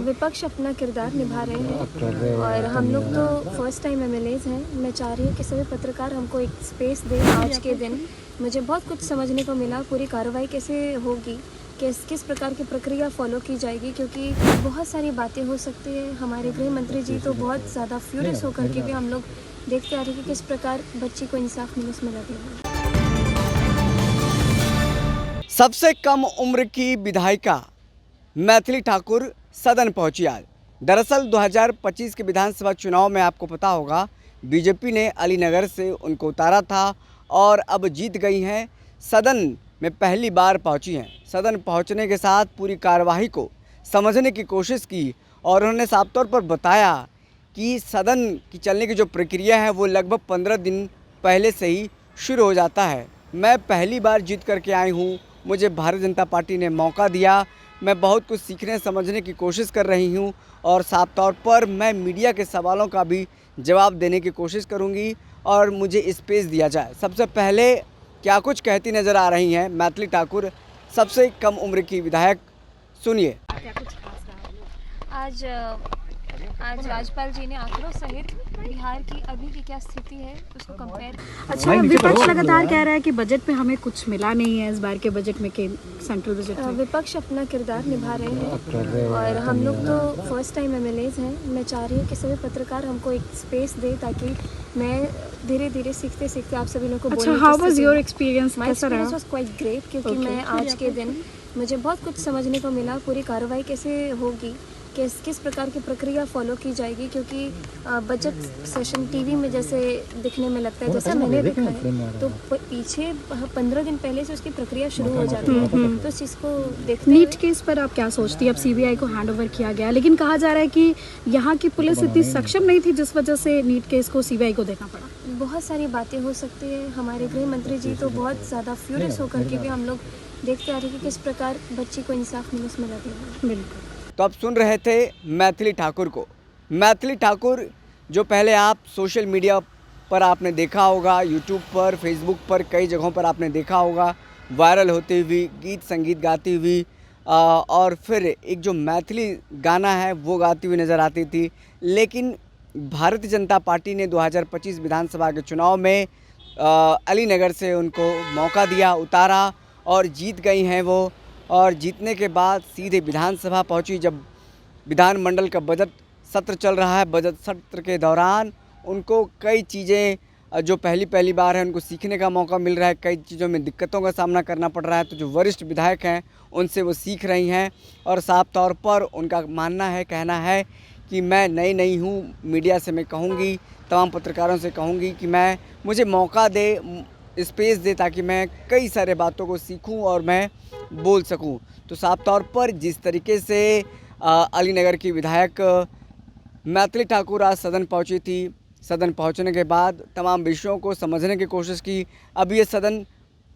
विपक्ष अपना किरदार निभा रहे हैं और हम लोग तो फर्स्ट टाइम एमएलएज हैं। मैं चाह रही हूँ कि सभी पत्रकार हमको एक स्पेस दें। आज के दिन मुझे बहुत कुछ समझने को मिला, पूरी कार्रवाई कैसे होगी, किस प्रकार की प्रक्रिया फॉलो की जाएगी, क्योंकि बहुत सारी बातें हो सकती है। हमारे गृह मंत्री जी तो बहुत ज़्यादा फ्यूरियस होकर के भी हम लोग देखते आ रहे हैं कि किस प्रकार बच्ची को इंसाफ मिले, उसमें लगे हुए। सबसे कम उम्र की विधायिका मैथिली ठाकुर सदन पहुंची आज। दरअसल 2025 के विधानसभा चुनाव में आपको पता होगा बीजेपी ने अलीनगर से उनको उतारा था और अब जीत गई हैं। सदन में पहली बार पहुंची हैं। सदन पहुंचने के साथ पूरी कार्यवाही को समझने की कोशिश की और उन्होंने साफ तौर पर बताया कि सदन की चलने की जो प्रक्रिया है वो लगभग 15 दिन पहले से ही शुरू हो जाता है। मैं पहली बार जीत करके आई हूँ, मुझे भारतीय जनता पार्टी ने मौका दिया, मैं बहुत कुछ सीखने समझने की कोशिश कर रही हूँ और साफ तौर पर मैं मीडिया के सवालों का भी जवाब देने की कोशिश करूँगी और मुझे स्पेस दिया जाए। सबसे पहले क्या कुछ कहती नज़र आ रही हैं मैथिली ठाकुर, सबसे कम उम्र की विधायक, सुनिए। क्या कुछ खास रहा आज राज्यपाल जी ने आंकड़ों सहित बिहार की अभी की क्या स्थिति है उसको कंपेयर। अच्छा, विपक्ष लगातार कह रहा है कि बजट में हमें कुछ मिला नहीं है इस बार के बजट में, के सेंट्रल बजट में। विपक्ष अपना किरदार निभा रहे हैं और हम लोग तो फर्स्ट टाइम एमएलएज हैं। मैं चाह रही हूँ कि सभी पत्रकार हमको एक स्पेस दे ताकि मैं धीरे धीरे सीखते सीखते आप सभी लोगों को अच्छा, how was your experience? My experience was quite great, क्योंकि मैं आज के दिन मुझे बहुत कुछ समझने को मिला, पूरी कार्रवाई कैसे होगी, किस प्रकार की प्रक्रिया फॉलो की जाएगी, क्योंकि बजट सेशन टीवी में जैसे दिखने में लगता है, जैसा मैंने देखा है तो पीछे 15 दिन पहले से उसकी प्रक्रिया शुरू हो जाती है। तो इस चीज़ को देखते नीट केस पर आप क्या सोचती है? अब सीबीआई को हैंड ओवर किया गया, लेकिन कहा जा रहा है कि यहाँ की पुलिस इतनी सक्षम नहीं थी जिस वजह से नीट केस को सीबीआई को देखना पड़ा। बहुत सारी बातें हो सकती है। हमारे गृह मंत्री जी तो बहुत ज़्यादा फ्यूरियस होकर के भी हम लोग देखते आ रहे हैं कि किस प्रकार बच्ची को इंसाफ मिले, उसमें लगे हुए। बिल्कुल। तो आप सुन रहे थे मैथिली ठाकुर को। मैथिली ठाकुर जो पहले आप सोशल मीडिया पर आपने देखा होगा, यूट्यूब पर, फेसबुक पर, कई जगहों पर आपने देखा होगा वायरल होती हुई, गीत संगीत गाती हुई और फिर एक जो मैथिली गाना है वो गाती हुई नज़र आती थी। लेकिन भारतीय जनता पार्टी ने 2025 विधानसभा के चुनाव में अलीनगर से उनको मौका दिया, उतारा और जीत गई हैं वो। और जीतने के बाद सीधे विधानसभा पहुंची। जब विधानमंडल का बजट सत्र चल रहा है, बजट सत्र के दौरान उनको कई चीज़ें जो पहली बार है उनको सीखने का मौका मिल रहा है, कई चीज़ों में दिक्कतों का सामना करना पड़ रहा है। तो जो वरिष्ठ विधायक हैं उनसे वो सीख रही हैं और साफ तौर पर उनका मानना है, कहना है कि मैं नई हूँ, मीडिया से मैं कहूँगी, तमाम पत्रकारों से कहूँगी कि मुझे मौका दे, स्पेस दे, ताकि मैं कई सारे बातों को सीखूं और मैं बोल सकूं। तो साफ तौर पर जिस तरीके से अलीनगर की विधायक मैथिली ठाकुर आज सदन पहुंची थी, सदन पहुंचने के बाद तमाम विषयों को समझने की कोशिश की। अब ये सदन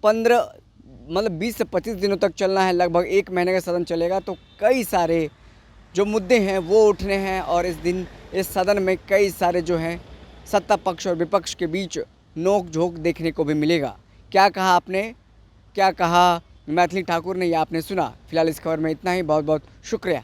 20 से 25 दिनों तक चलना है, लगभग 1 महीने का सदन चलेगा। तो कई सारे जो मुद्दे हैं वो उठने हैं और इस सदन में कई सारे जो हैं सत्ता पक्ष और विपक्ष के बीच नोक झोंक देखने को भी मिलेगा। क्या कहा आपने, क्या कहा मैथिली ठाकुर ने, ये आपने सुना। फिलहाल इस खबर में इतना ही। बहुत बहुत शुक्रिया।